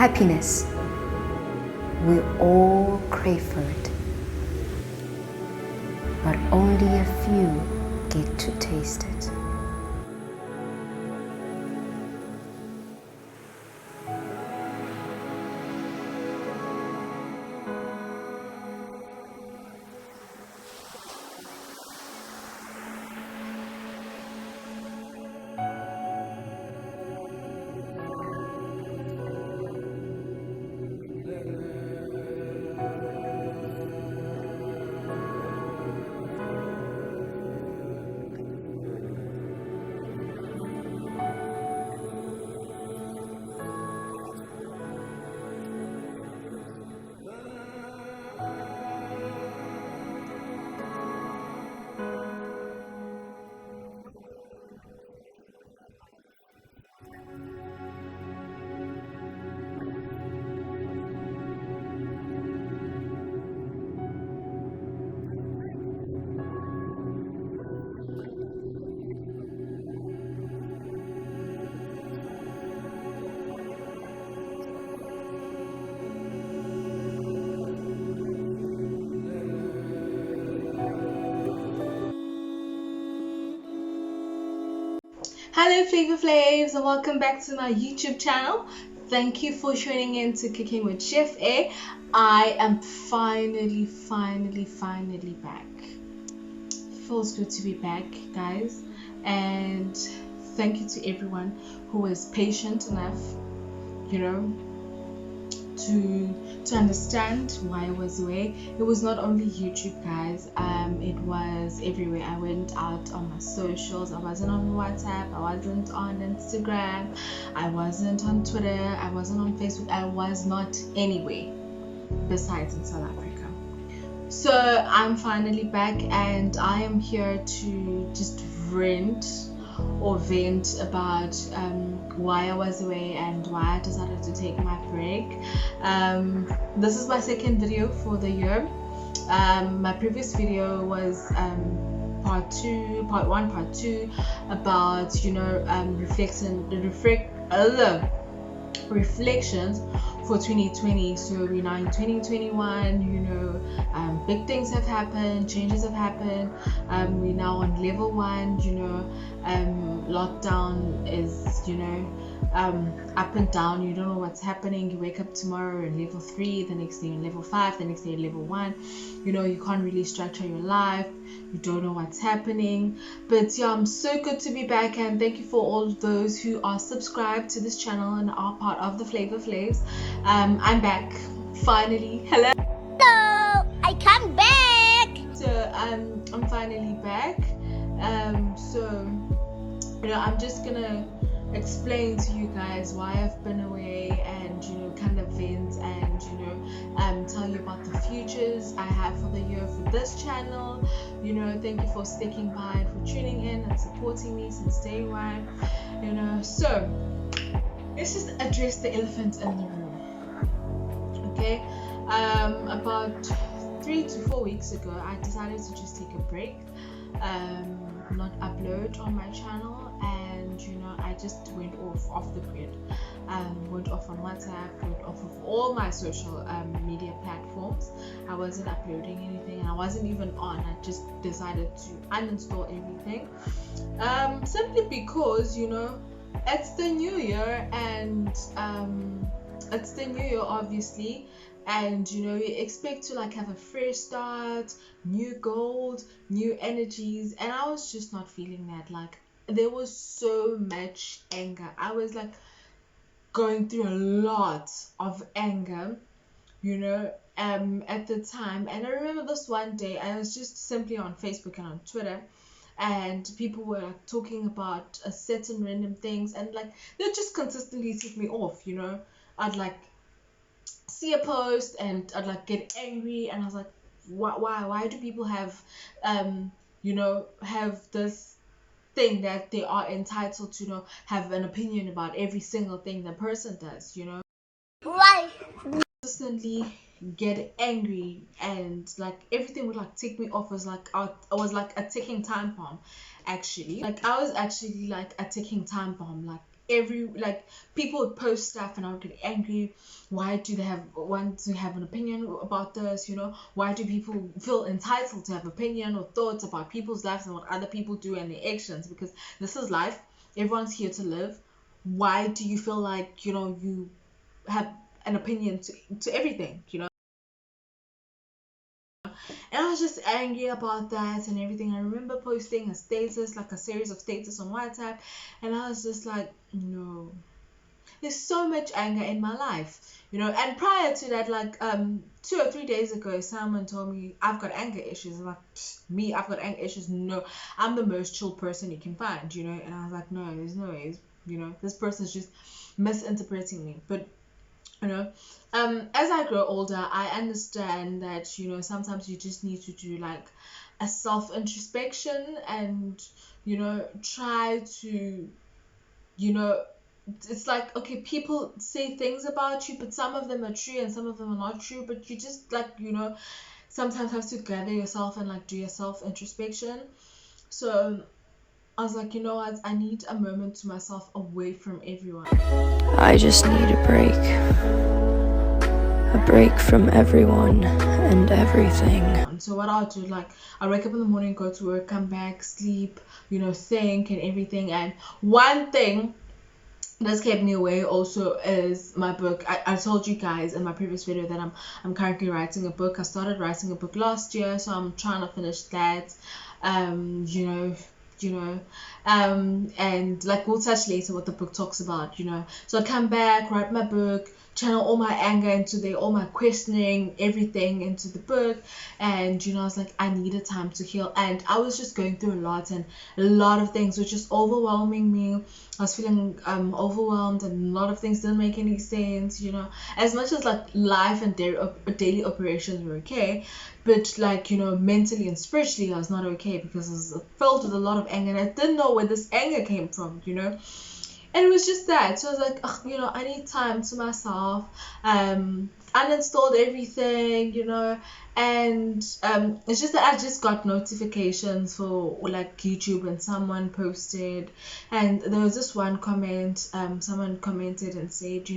Happiness. We all crave for it, but only a few get to taste it. Hello Flavor Flaves, and welcome back to my YouTube channel. Thank you for tuning in to Cooking with Chef A. I am finally back. Feels good to be back, guys, and thank you to everyone who was patient enough, to understand why I was away. It was not only YouTube, guys, it was everywhere. I went out on my socials. I wasn't on WhatsApp, I wasn't on Instagram, I wasn't on Twitter, I wasn't on Facebook, I was not anywhere besides in South Africa. So I'm finally back, and I am here to just vent about why I was away and why I decided to take my break. This is my second video for the year. My previous video was part 1, part 2 about reflections for 2020. So we're now in 2021. Big things have happened, changes have happened. We're now on level 1. Lockdown is up and down. You don't know what's happening. You wake up tomorrow in level 3, the next day in level 5, the next day in level 1. You can't really structure your life. You don't know what's happening. But yeah, I'm so good to be back, and thank you for all those who are subscribed to this channel and are part of the Flavor Flaves. I'm back finally. Hello, I come back. So I'm finally back. I'm just gonna explain to you guys why I've been away, and kind of vent, and tell you about the futures I have for the year for this channel. Thank you for sticking by and for tuning in and supporting me since day one. So let's just address the elephant in the room. Okay, about 3 to 4 weeks ago, I decided to just take a break, not upload on my channel, and I just went off the grid. Went off on WhatsApp, went off of all my social media platforms. I wasn't uploading anything, and I wasn't even on. I just decided to uninstall everything, simply because it's the new year, and it's the new year, obviously. And you expect to have a fresh start, new goals, new energies, and I was just not feeling that. There was so much anger. I was going through a lot of anger, at the time. And I remember this one day, I was just simply on Facebook and on Twitter, and people were talking about a certain random things, and they just consistently tick me off. I'd see a post and I'd get angry, and I was like, why do people have have this thing that they are entitled to have an opinion about every single thing the person does. Why? Constantly get angry, and everything would tick me off. Was I was a ticking time bomb, actually. I was actually a ticking time bomb. people would post stuff and I would get angry. Why do they want to have an opinion about this? Why do people feel entitled to have opinion or thoughts about people's lives and what other people do and their actions? Because this is life. Everyone's here to live. Why do you feel like you have an opinion to everything? And I was just angry about that and everything. I remember posting a status, like a series of status on WhatsApp, and I was just like, no. There's so much anger in my life, And prior to that, like 2 or 3 days ago, someone told me I've got anger issues. I'm like, me, I've got anger issues? No, I'm the most chill person you can find, And I was like, no, there's no ways, This person's just misinterpreting me. But as I grow older, I understand that sometimes you just need to do like a self introspection and try to it's like, okay, people say things about you, but some of them are true and some of them are not true, but you just like sometimes have to gather yourself and like do your self introspection. So I was like, you know what, I need a moment to myself away from everyone. I just need a break from everyone and everything. So what I'll do, like, I wake up in the morning, go to work, come back, sleep, think and everything. And one thing that's kept me away also is my book. I told you guys in my previous video that I'm currently writing a book. I started writing a book last year, so I'm trying to finish that. And like we'll touch later what the book talks about, So I come back, write my book, channel all my anger into there, all my questioning, everything into the book. And I was like, I needed time to heal, and I was just going through a lot, and a lot of things were just overwhelming me. I was feeling overwhelmed, and a lot of things didn't make any sense, as much as like life and daily operations were okay, but like mentally and spiritually I was not okay, because I was filled with a lot of anger, and I didn't know where this anger came from, And it was just that. So I was like, I need time to myself. Uninstalled everything, and it's just that I just got notifications for like YouTube, and someone posted, and there was this one comment, someone commented and said,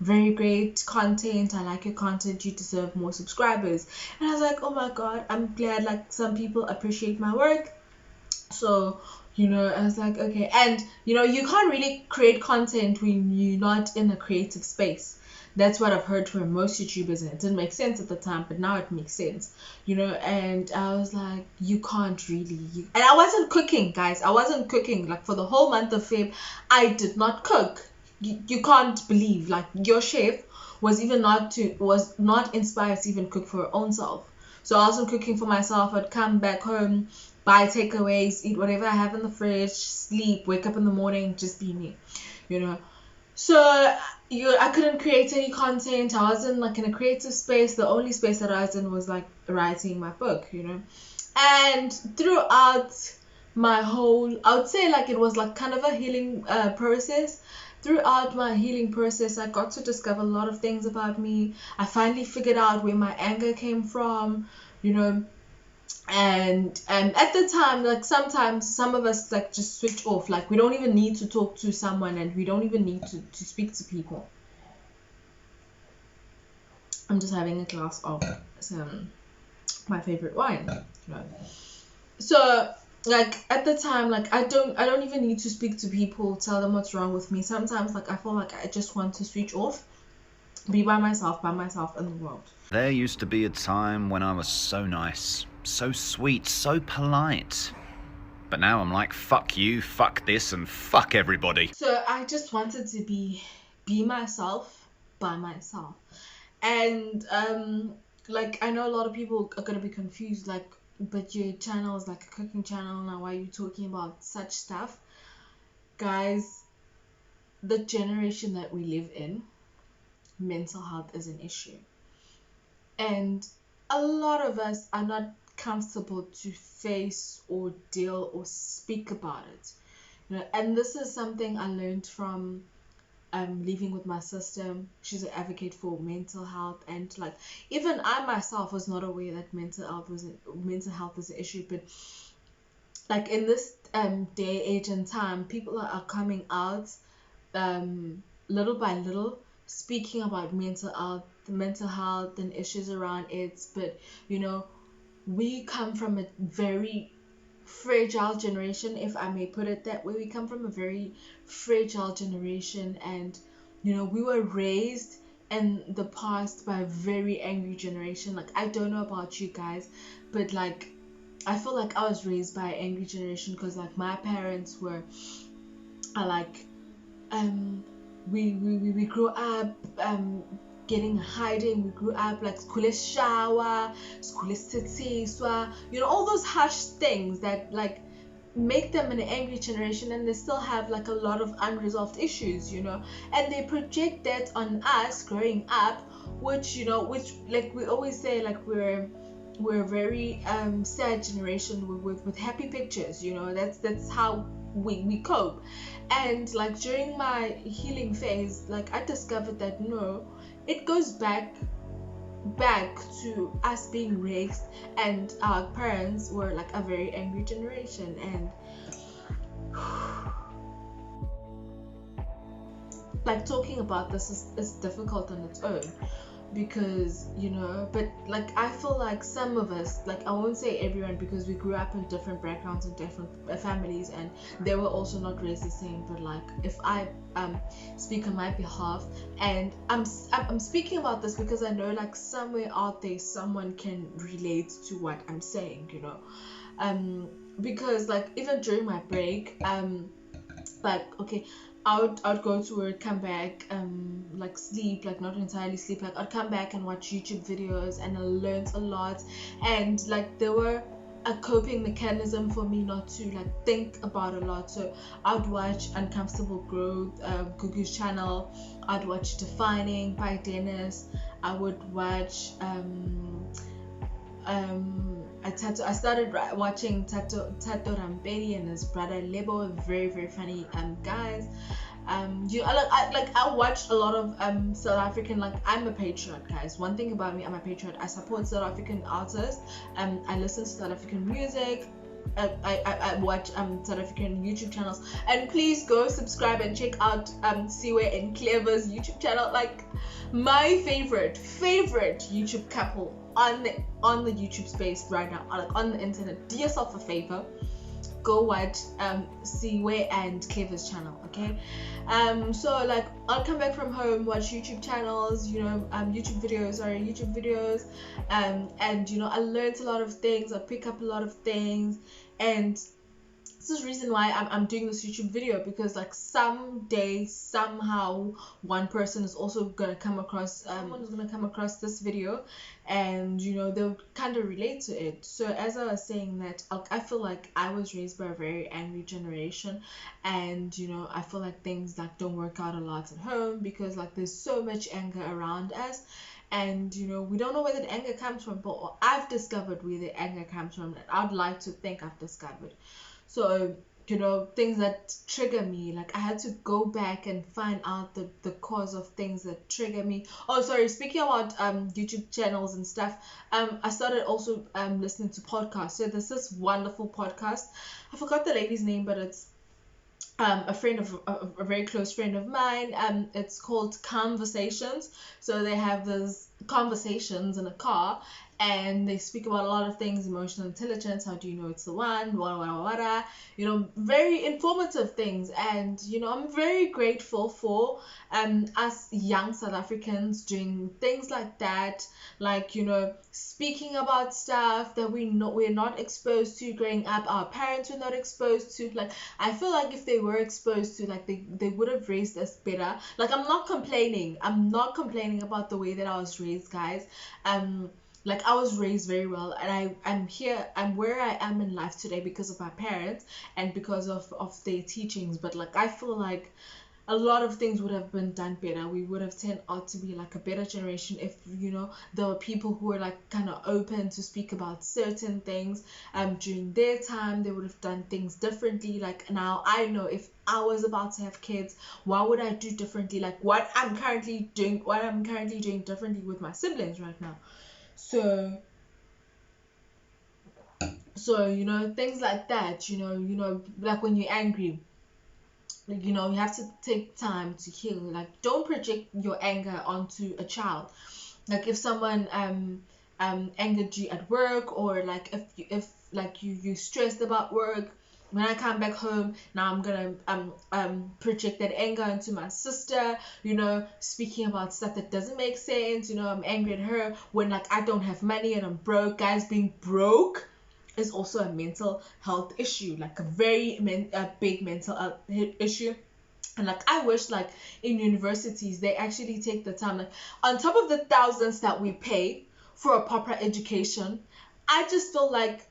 very great content, I like your content, you deserve more subscribers. And I was like, oh my god, I'm glad like some people appreciate my work. So I was like, okay. And you can't really create content when you're not in a creative space. That's what I've heard from most YouTubers, and it didn't make sense at the time, but now it makes sense, And I was like, you can't really, and I wasn't cooking, guys. I wasn't cooking like for the whole month of Feb. I did not cook. You can't believe, like, your chef was not inspired to even cook for her own self. So I wasn't cooking for myself. I'd come back home, buy takeaways, eat whatever I have in the fridge, sleep, wake up in the morning, just be me, So I couldn't create any content. I wasn't like in a creative space. The only space that I was in was like writing my book, And throughout my whole, I would say like it was like kind of a healing process. Throughout my healing process, I got to discover a lot of things about me. I finally figured out where my anger came from, and at the time, like sometimes some of us like just switch off, like we don't even need to talk to someone, and we don't even need to speak to people. I'm just having a glass of my favorite wine, So like at the time, like I don't even need to speak to people, tell them what's wrong with me. Sometimes like I feel like I just want to switch off, be by myself in the world. There used to be a time when I was so nice, so sweet, so polite. But now I'm like, fuck you, fuck this, and fuck everybody. So I just wanted to be myself by myself. And like I know a lot of people are gonna be confused, like, but your channel is like a cooking channel, now why are you talking about such stuff? Guys, the generation that we live in, mental health is an issue. And a lot of us are not comfortable to face or deal or speak about it. And this is something I learned from living with my sister. She's an advocate for mental health, and like even I myself was not aware that mental health was an issue, but like in this day, age, and time, people are coming out little by little, speaking about mental health and issues around it. But we come from a very fragile generation, if I may put it that way. We come from a very fragile generation, and we were raised in the past by a very angry generation. Like, I don't know about you guys, but like, I feel like I was raised by an angry generation, because like my parents are like, we grew up getting hiding. We grew up like skule shower, skule sitsiswa, all those harsh things that like make them an angry generation, and they still have like a lot of unresolved issues, and they project that on us growing up, which like we always say, like we're a very sad generation with happy pictures. That's how we cope. And like during my healing phase, like I discovered that no, it goes back to us being raised, and our parents were like a very angry generation. And like talking about this is difficult on its own, because but like I feel like some of us, like I won't say everyone, because we grew up in different backgrounds and different families, and they were also not raised the same. But like, if I speak on my behalf, and I'm speaking about this because I know like somewhere out there someone can relate to what I'm saying, because like even during my break, like okay, I would go to work, come back, like sleep, like not entirely sleep, like I'd come back and watch YouTube videos, and I learned a lot. And like they were a coping mechanism for me not to like think about a lot. So I'd watch Uncomfortable Growth, Gugu's channel. I'd watch Defining by Dennis. I would watch I started watching Thato Rampedi and his brother Lebo, very very funny guys. I watched a lot of South African, like I'm a patriot, guys. One thing about me, I'm a patriot. I support South African artists. I listen to South African music. I watch South African YouTube channels, and please go subscribe and check out Siwe and Clever's YouTube channel. Like my favorite YouTube couple on the YouTube space right now, like on the internet. Do yourself a favor, go watch Siwe and Clever's channel, okay? So like I'll come back from home, watch YouTube channels, YouTube videos, and I learned a lot of things. I pick up a lot of things, and this is the reason why I'm doing this YouTube video, because like someday somehow one person is also gonna come across someone's gonna come across this video, and they'll kind of relate to it. So as I was saying, that I feel like I was raised by a very angry generation, and I feel like things like don't work out a lot at home, because like there's so much anger around us, and we don't know where that anger comes from. But I've discovered where the anger comes from, and I'd like to think I've discovered. So things that trigger me, like I had to go back and find out the cause of things that trigger me. Oh, sorry, speaking about YouTube channels and stuff, I started also listening to podcasts. So there's this wonderful podcast, I forgot the lady's name, but it's a very close friend of mine. It's called Conversations. So they have those conversations in a car, and they speak about a lot of things: emotional intelligence, how do you know it's the one, very informative things. And I'm very grateful for us young South Africans doing things like that, like speaking about stuff that we're not exposed to growing up. Our parents were not exposed to. Like I feel like if they were exposed to, like they would have raised us better. Like I'm not complaining about the way that I was raised, guys. Like I was raised very well, and I'm where I am in life today because of my parents and because of their teachings. But like I feel like a lot of things would have been done better. We would have turned out to be like a better generation if there were people who were like kind of open to speak about certain things. During their time, they would have done things differently. Like now I know, if I was about to have kids, what would I do differently? Like what I'm currently doing differently with my siblings right now. So So, things like that, like when you're angry, you have to take time to heal. Like, don't project your anger onto a child. Like, if someone angered you at work, or like if like you stressed about work, when I come back home, now I'm gonna project that anger into my sister, speaking about stuff that doesn't make sense. I'm angry at her when, like, I don't have money and I'm broke. Guys, being broke is also a mental health issue, like a very big mental health issue. And like, I wish, like, in universities they actually take the time, like, on top of the thousands that we pay for a proper education, I just feel like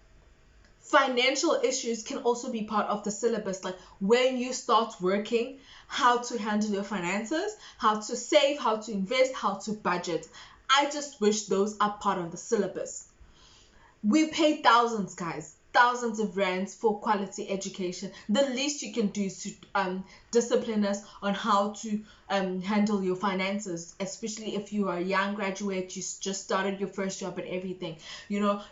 financial issues can also be part of the syllabus. Like, when you start working, how to handle your finances, how to save, how to invest, how to budget. I just wish those are part of the syllabus. We pay thousands, guys, thousands of rands for quality education. The least you can do is to discipline us on how to handle your finances, especially if you are a young graduate, you just started your first job and everything.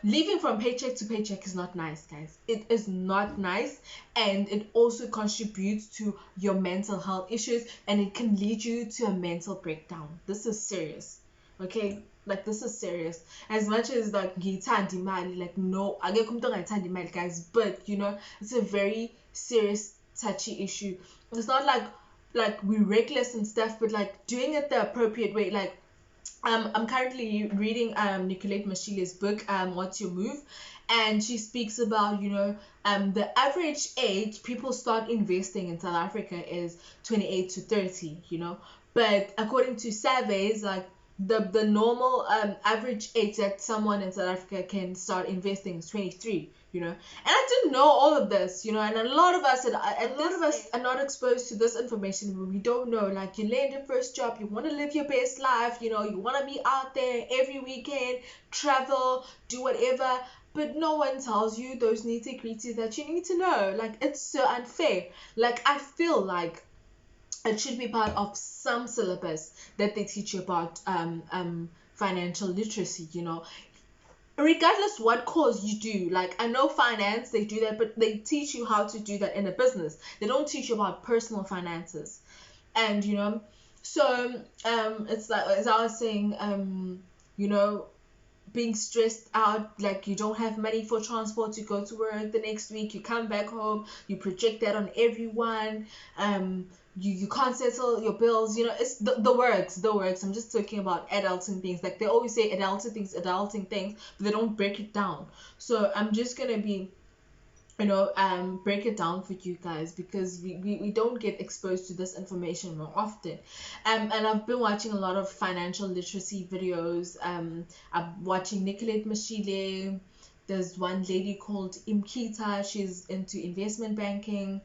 Living from paycheck to paycheck is not nice, guys. It is not nice, and it also contributes to your mental health issues, and it can lead you to a mental breakdown. This is serious. Okay, like, this is serious. As much as, like, ngiyithanda imali, like, no, akekho umuntu ongayithanda imali, guys, but it's a very serious, touchy issue. It's not like we're reckless and stuff, but like doing it the appropriate way. Like, I'm currently reading Nicolete Mashile's book, What's Your Move, and she speaks about the average age people start investing in South Africa is 28 to 30, but according to surveys, like, the normal average age that someone in South Africa can start investing is 23. And I didn't know all of this, and a lot of us are not exposed to this information. We don't know. Like, you land your first job, you want to live your best life, you want to be out there every weekend, travel, do whatever, but no one tells you those nitty-gritties that you need to know. Like, it's so unfair. Like, I feel like it should be part of some syllabus that they teach you about financial literacy, regardless what course you do. Like, I know finance, they do that, but they teach you how to do that in a business. They don't teach you about personal finances. And so it's like, as I was saying, being stressed out, like, you don't have money for transport to go to work the next week, you come back home, you project that on everyone, you can't settle your bills, it's the works. I'm just talking about adulting things. Like, they always say adulting things, but they don't break it down. So I'm just gonna be break it down for you guys, because we don't get exposed to this information more often. And I've been watching a lot of financial literacy videos. I'm watching Nicolete Mashile. There's one lady called Imkita, she's into investment banking.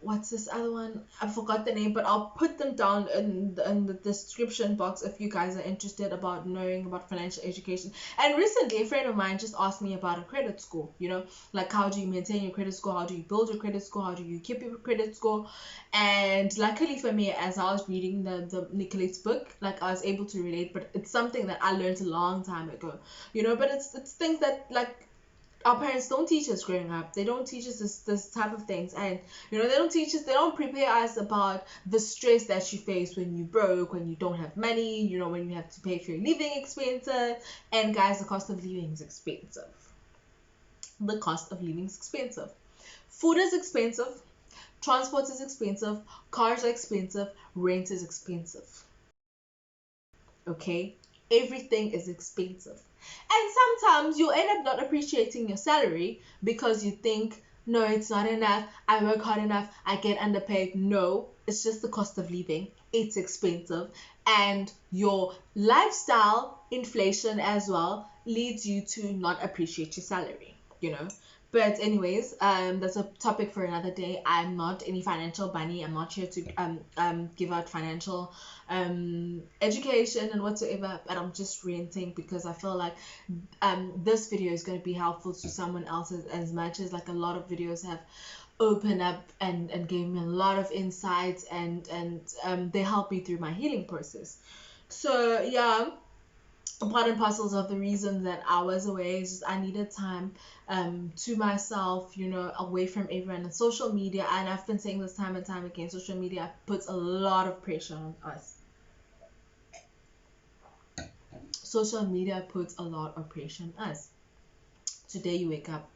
What's this other one? I forgot the name, but I'll put them down in the description box if you guys are interested about knowing about financial education. And recently, a friend of mine just asked me about a credit score, like, how do you maintain your credit score, how do you build your credit score, how do you keep your credit score. And luckily for me, as I was reading the Nicolete's book, like, I was able to relate. But it's something that I learned a long time ago, but it's things that, like, our parents don't teach us growing up. They don't teach us this type of things. And they don't prepare us about the stress that you face when you broke, when you don't have money, when you have to pay for your living expenses. And guys, the cost of living is expensive. The cost of living is expensive. Food is expensive, transport is expensive, cars are expensive, rent is expensive. Okay, everything is expensive. And sometimes you end up not appreciating your salary because you think, no, it's not enough, I work hard enough, I get underpaid. No, it's just the cost of living. It's expensive. And your lifestyle inflation as well leads you to not appreciate your salary, But anyways, that's a topic for another day. I'm not any financial bunny. I'm not here to give out financial education and whatsoever, but I'm just ranting because I feel like this video is going to be helpful to someone else, as much as, like, a lot of videos have opened up and gave me a lot of insights, and they helped me through my healing process. So yeah, part and parcels of the reason that I was away is just I needed time to myself, you know, away from everyone and social media. And I've been saying this time and time again, social media puts a lot of pressure on us. Social media puts a lot of pressure on us. Today you wake up,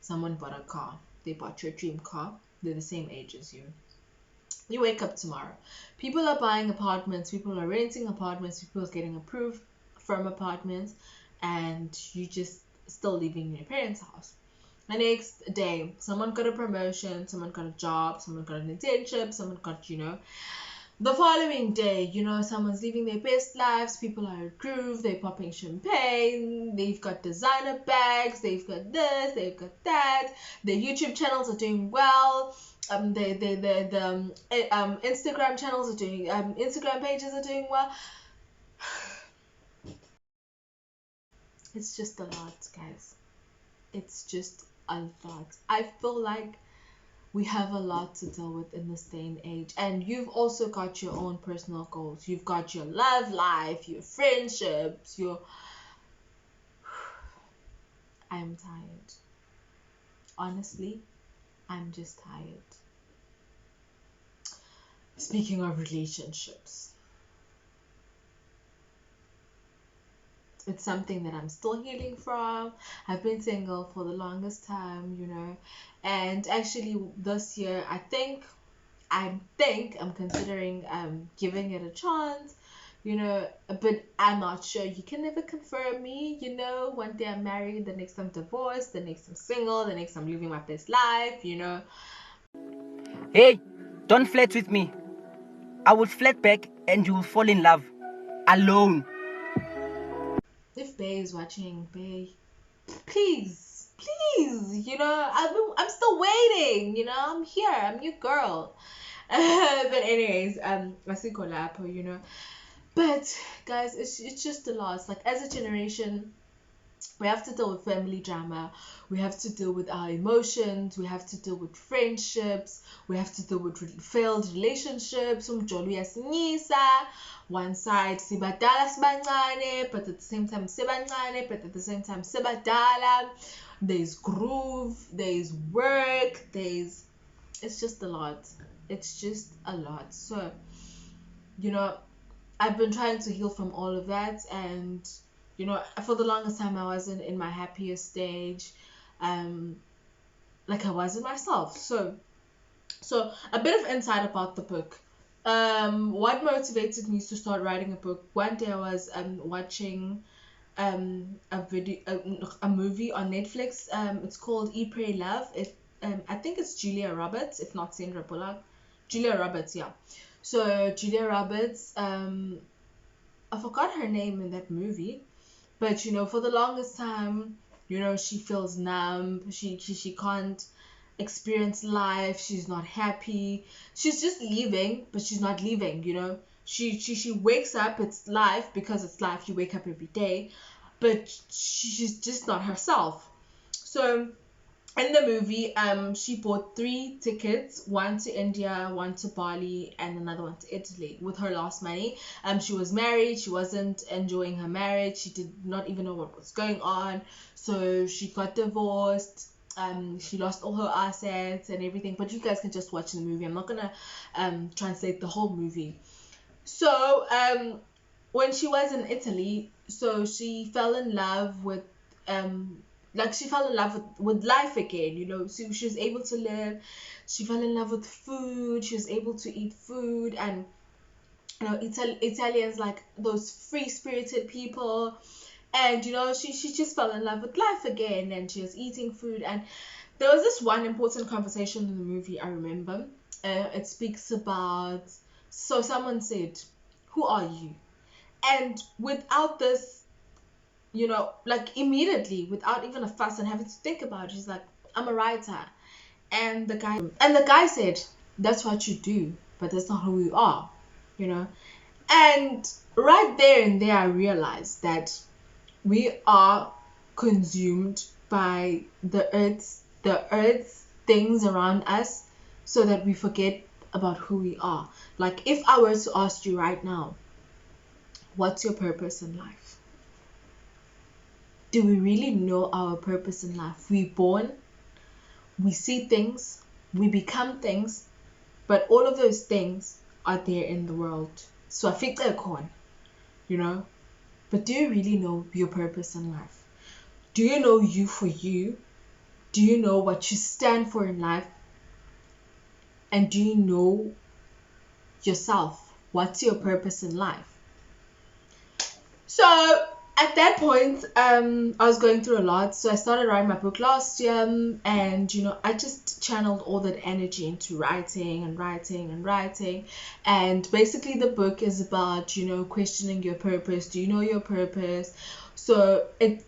someone bought a car, they bought your dream car, they're the same age as you. You wake up tomorrow, people are buying apartments, people are renting apartments, people are getting approved from apartments, and you just still living in your parents' house. The next day, someone got a promotion, someone got a job, someone got an internship, someone got, you know, the following day, you know, someone's living their best lives, people are at groove, they're popping champagne, they've got designer bags, they've got this, they've got that, their YouTube channels are doing well, the Instagram channels are doing, Instagram pages are doing well. It's just a lot, guys. It's just a lot. I feel like we have a lot to deal with in this day and age, and you've also got your own personal goals. You've got your love life, your friendships, your I'm tired. Honestly, I'm just tired. Speaking of relationships, it's something that I'm still healing from. I've been single for the longest time, you know, and actually this year I think I'm considering giving it a chance, you know, but I'm not sure. You can never confirm me, you know. One day I'm married, the next I'm divorced, the next I'm single, the next I'm living my best life, you know. Hey, don't flirt with me. I will flirt back and you will fall in love. Alone. If Bay is watching, Bay, please, you know, I'm still waiting, you know. I'm here, I'm your girl. But anyways, Masikolapo, you know. But guys, it's just a loss. Like, as a generation, we have to deal with family drama, we have to deal with our emotions, we have to deal with friendships, we have to deal with failed relationships. One side sibadala sibancane, but at the same time sibancane, but at the same time sibadala. There's groove, there's work, it's just a lot. It's just a lot. So, you know, I've been trying to heal from all of that, and you know, for the longest time I wasn't in my happiest stage, like I wasn't myself. So a bit of insight about the book. What motivated me to start writing a book? One day I was watching a movie on Netflix. It's called Eat Pray Love. I think it's Julia Roberts, if not Sandra Bullock. Julia Roberts, yeah. So Julia Roberts, I forgot her name in that movie, but you know, for the longest time, you know, she feels numb. She can't experience life. She's not happy. She's just leaving, but she's not leaving. You know, she wakes up. It's life, because it's life. You wake up every day, but she's just not herself. So in the movie, she bought 3 tickets, one to India, one to Bali, and another one to Italy with her last money. She was married, she wasn't enjoying her marriage, she did not even know what was going on, so she got divorced. She lost all her assets and everything, but you guys can just watch the movie. I'm not gonna translate the whole movie. So when she was in Italy, so she fell in love with she fell in love with life again, you know. So she was able to live, she fell in love with food, she was able to eat food, and you know, Italians, like those free-spirited people, and you know, she just fell in love with life again, and she was eating food. And there was this one important conversation in the movie I remember. It speaks about, so someone said, "Who are you?" And without this, you know, like immediately, without even a fuss and having to think about it, she's like, "I'm a writer." And the guy said, "That's what you do, but that's not who you are," you know. And right there and there, I realized that we are consumed by the earth's things around us, so that we forget about who we are. Like, if I were to ask you right now, what's your purpose in life? do we really know our purpose in life? We're born, we see things, we become things, but all of those things are there in the world. So I think they're gone, you know. But do you really know your purpose in life? Do you know you for you? Do you know what you stand for in life? And do you know yourself? What's your purpose in life? So at that point, I was going through a lot. So I started writing my book last year, and you know, I just channeled all that energy into writing and writing and writing. And basically, the book is about, you know, questioning your purpose. Do you know your purpose? So it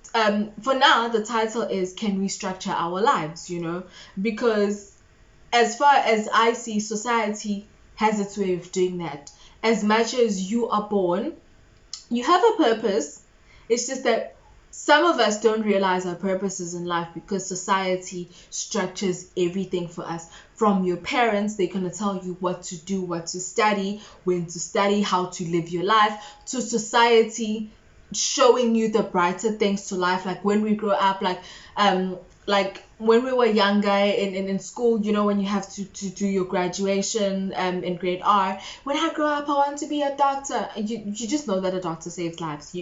for now, the title is "Can We Structure Our Lives?" You know, because as far as I see, society has its way of doing that. As much as you are born, you have a purpose. It's just that some of us don't realize our purposes in life because society structures everything for us. From your parents, they're going to tell you what to do, what to study, when to study, how to live your life, to society showing you the brighter things to life. Like when we grow up, like when we were younger in school, you know, when you have to do your graduation in grade R. When I grow up, I want to be a doctor. You just know that a doctor saves lives,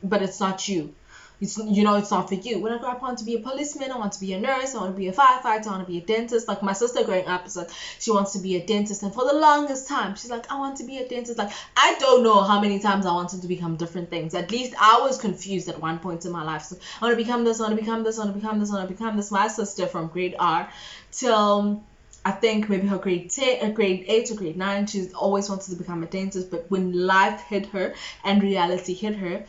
but it's not you. It's, you know, it's not for you. When I grow up, I want to be a policeman, I want to be a nurse, I want to be a firefighter, I want to be a dentist. Like my sister growing up is like, she wants to be a dentist, and for the longest time she's like, I want to be a dentist. Like I don't know how many times I wanted to become different things. At least I was confused at one point in my life. So I want to become this, I want to become this, I want to become this, I want to become this. My sister from grade R till I think maybe her grade 8 or grade 9, she's always wanted to become a dentist. But when life hit her and reality hit her,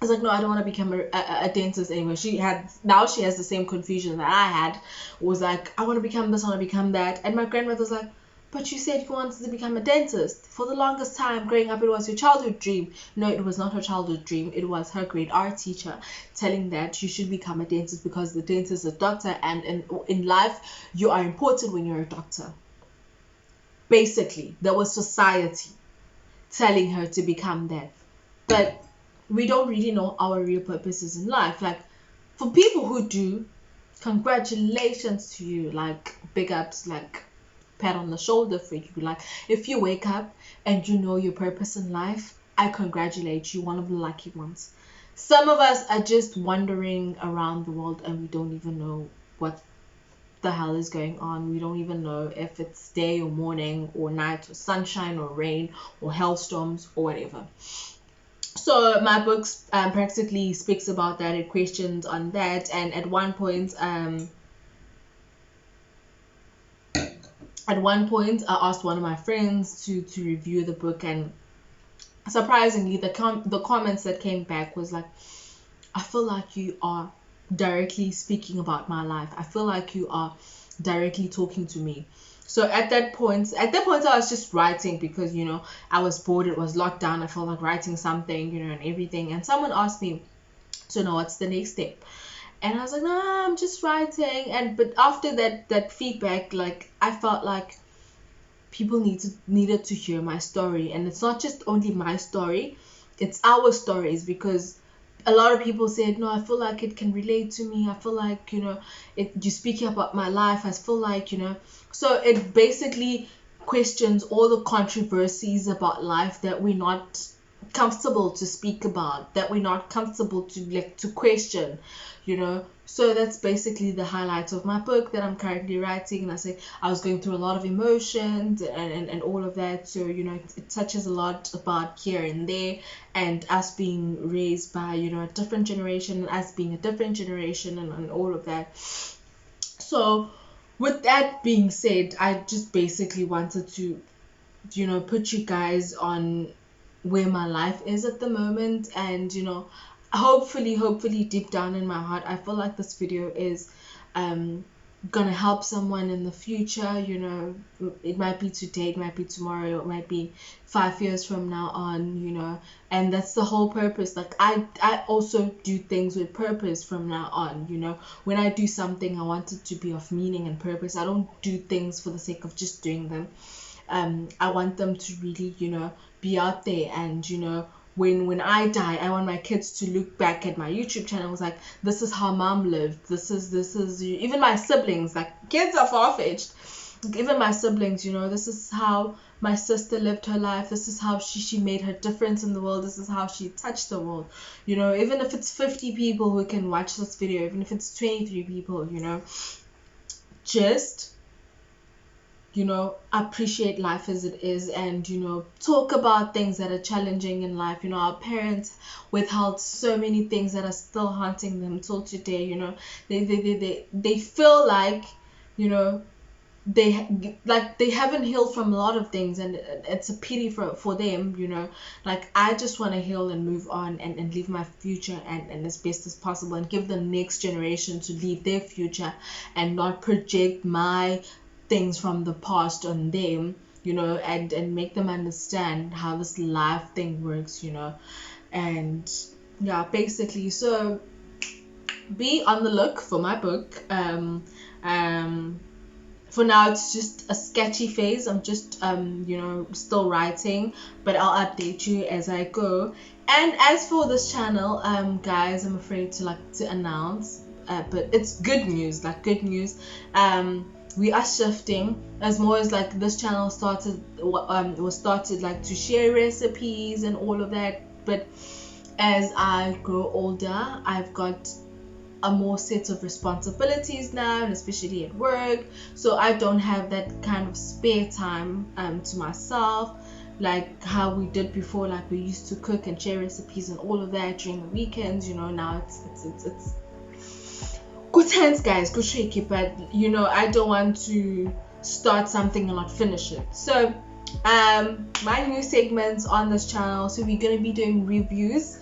I was like, no, I don't want to become a dentist anymore. She has the same confusion that I had. Was like, I want to become this, I want to become that. And my grandmother was like, but you said you wanted to become a dentist. For the longest time growing up, it was your childhood dream. No, it was not her childhood dream. It was her grade R teacher telling that you should become a dentist because the dentist is a doctor, and in life, you are important when you're a doctor. Basically, that was society telling her to become that. But we don't really know our real purposes in life. Like for people who do, congratulations to you. Like big ups, like pat on the shoulder for you. Like if you wake up and you know your purpose in life, I congratulate you, one of the lucky ones. Some of us are just wandering around the world and we don't even know what the hell is going on. We don't even know if it's day or morning or night or sunshine or rain or hailstorms or whatever. So my book practically speaks about that. It questions on that, and at one point I asked one of my friends to review the book, and surprisingly the comments that came back was like, I feel like you are directly speaking about my life. I feel like you are directly talking to me. So at that point I was just writing because, you know, I was bored, it was lockdown, I felt like writing something, you know, and everything. And someone asked me, so now what's the next step? And I was like, no, I'm just writing. But after that feedback, like I felt like people needed to hear my story. And it's not just only my story, it's our stories, because a lot of people said, no, I feel like it can relate to me. I feel like, you know, you speaking about my life. I feel like, you know, so it basically questions all the controversies about life that we're not comfortable to speak about, that we're not comfortable to question, you know. So that's basically the highlights of my book that I'm currently writing. And I say I was going through a lot of emotions and all of that. So, you know, it touches a lot about here and there, and us being raised by, you know, a different generation, us being a different generation, and all of that. So with that being said, I just basically wanted to, you know, put you guys on where my life is at the moment. And, you know, hopefully deep down in my heart, I feel like this video is gonna help someone in the future. You know, it might be today, it might be tomorrow, it might be 5 years from now on, you know. And that's the whole purpose. Like I also do things with purpose from now on, you know. When I do something, I want it to be of meaning and purpose. I don't do things for the sake of just doing them. I want them to really, you know, be out there and, you know, when I die, I want my kids to look back at my YouTube channel. It was like, this is how mom lived. This is even my siblings, like kids are far-fetched. Even my siblings, you know, this is how my sister lived her life. This is how she made her difference in the world. This is how she touched the world. You know, even if it's 50 people who can watch this video, even if it's 23 people, you know, just, you know, appreciate life as it is, and, you know, talk about things that are challenging in life. You know, our parents withheld so many things that are still haunting them till today. You know, they feel like, you know, they haven't healed from a lot of things, and it's a pity for them, you know. Like, I just want to heal and move on and live my future and as best as possible, and give the next generation to live their future and not project my things from the past on them, you know, and make them understand how this life thing works, you know. And yeah, basically, so be on the look for my book. For now, it's just a sketchy phase. I'm just, you know, still writing, but I'll update you as I go. And as for this channel, guys, I'm afraid to announce, but it's good news, good news. We are shifting, as more as like this channel was started like to share recipes and all of that. But as I grow older, I've got a more set of responsibilities now, and especially at work, so I don't have that kind of spare time to myself like how we did before. Like, we used to cook and share recipes and all of that during the weekends, you know. Now it's good times, guys, good shaky, but you know, I don't want to start something and not finish it. So my new segments on this channel, so we're going to be doing reviews,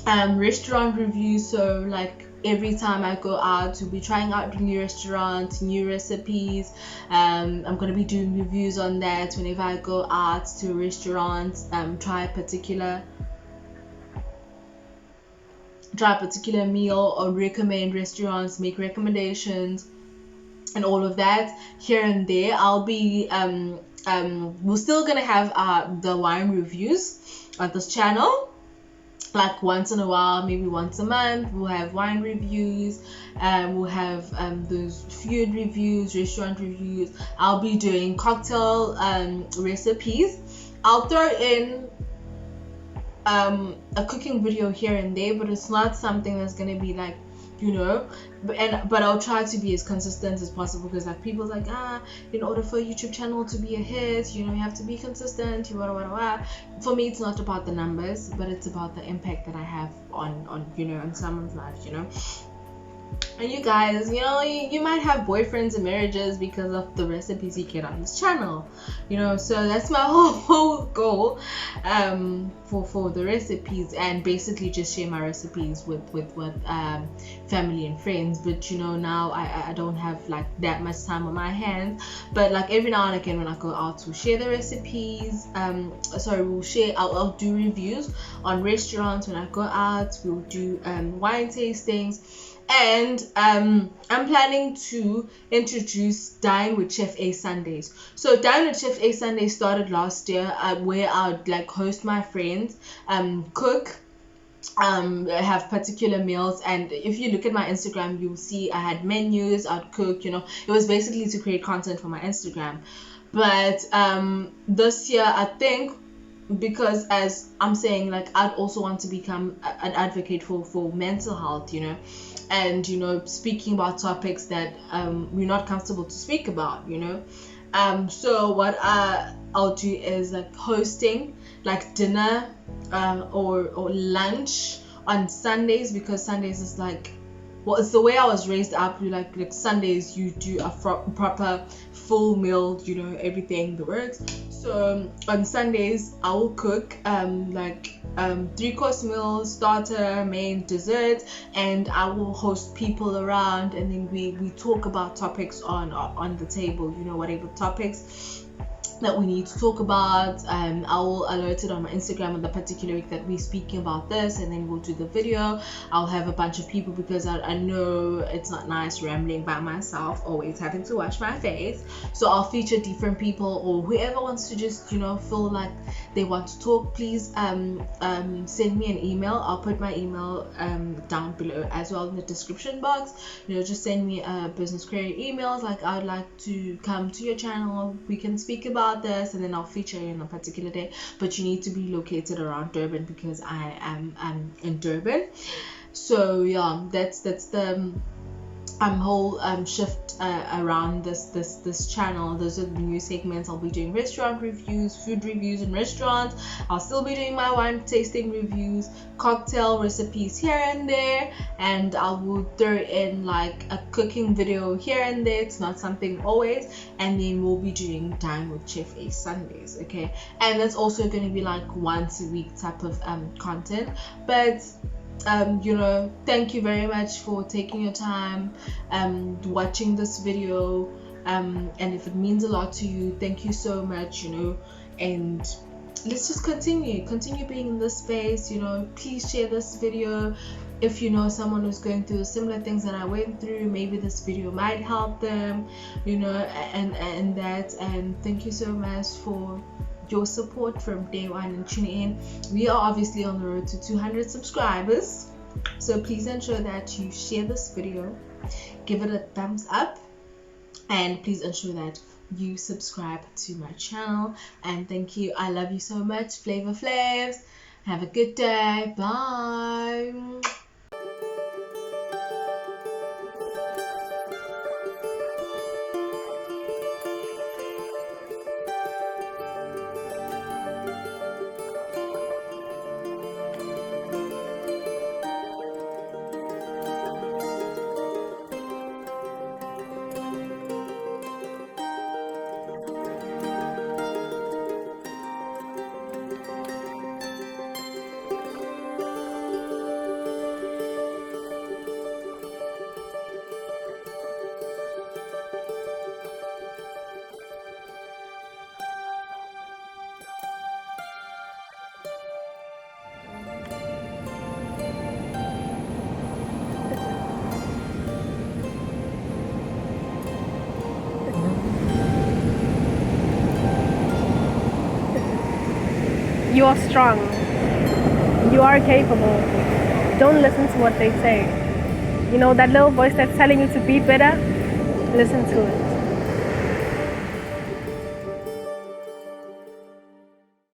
restaurant reviews. So like every time I go out, we'll be trying out new restaurants, new recipes. I'm going to be doing reviews on that whenever I go out to restaurants, try a particular meal, or recommend restaurants, make recommendations and all of that here and there. I'll be we're still gonna have the wine reviews on this channel. Like once in a while, maybe once a month, we'll have wine reviews. We'll have those food reviews, restaurant reviews. I'll be doing cocktail recipes. I'll throw in a cooking video here and there, but it's not something that's gonna be like, you know, but I'll try to be as consistent as possible, because like people's like, in order for a YouTube channel to be a hit, you know, you have to be consistent, For me, it's not about the numbers, but it's about the impact that I have on you know, on someone's life, you know. And you guys, you know, you might have boyfriends and marriages because of the recipes you get on this channel, you know. So that's my whole goal for the recipes, and basically just share my recipes with family and friends. But you know, now I don't have like that much time on my hands, but like every now and again when I go out, we'll share the recipes. I'll do reviews on restaurants when I go out. We'll do wine tastings. And I'm planning to introduce Dine with Chef A Sundays. So Dine with Chef A Sundays started last year, where I would like host my friends, cook, have particular meals. And if you look at my Instagram, you'll see I had menus, I'd cook, you know. It was basically to create content for my Instagram. But this year, I think, because as I'm saying, like, I'd also want to become an advocate for mental health, you know, and you know, speaking about topics that we're not comfortable to speak about, you know. So what I'll do is like hosting like dinner or lunch on Sundays, because Sundays is like, well, it's the way I was raised up. You like Sundays, you do a proper full meal, you know, everything, the works. So on Sundays, I will cook 3-course meals, starter, main, dessert, and I will host people around, and then we talk about topics on the table, you know, whatever topics. that we need to talk about. I will alert it on my Instagram on the particular week that we're speaking about this, and then we'll do the video. I'll have a bunch of people because I know it's not nice rambling by myself, always having to wash my face. So I'll feature different people, or whoever wants to just, you know, feel like they want to talk. Please send me an email. I'll put my email down below as well in the description box. You know, just send me a business query emails like, I would like to come to your channel, we can speak about this, and then I'll feature you on a particular day. But you need to be located around Durban because I am in Durban. So yeah, that's the whole shift around this channel. Those are the new segments. I'll be doing restaurant reviews, food reviews in restaurants. I'll still be doing my wine tasting reviews, cocktail recipes here and there, and I will throw in like a cooking video here and there. It's not something always. And then we'll be doing Dine with Chef A Sundays, okay? And that's also going to be like once a week type of content. But you know, thank you very much for taking your time watching this video, and if it means a lot to you, thank you so much, you know. And let's just continue being in this space, you know. Please share this video if you know someone who's going through similar things that I went through. Maybe this video might help them, you know, and that. And thank you so much for your support from day one and tuning in. We are obviously on the road to 200 subscribers, so please ensure that you share this video, give it a thumbs up, and please ensure that you subscribe to my channel. And thank you. I love you so much. Flavor Flavs, have a good day. Bye. You are strong. You are capable. Don't listen to what they say. You know, that little voice that's telling you to be better, listen to it.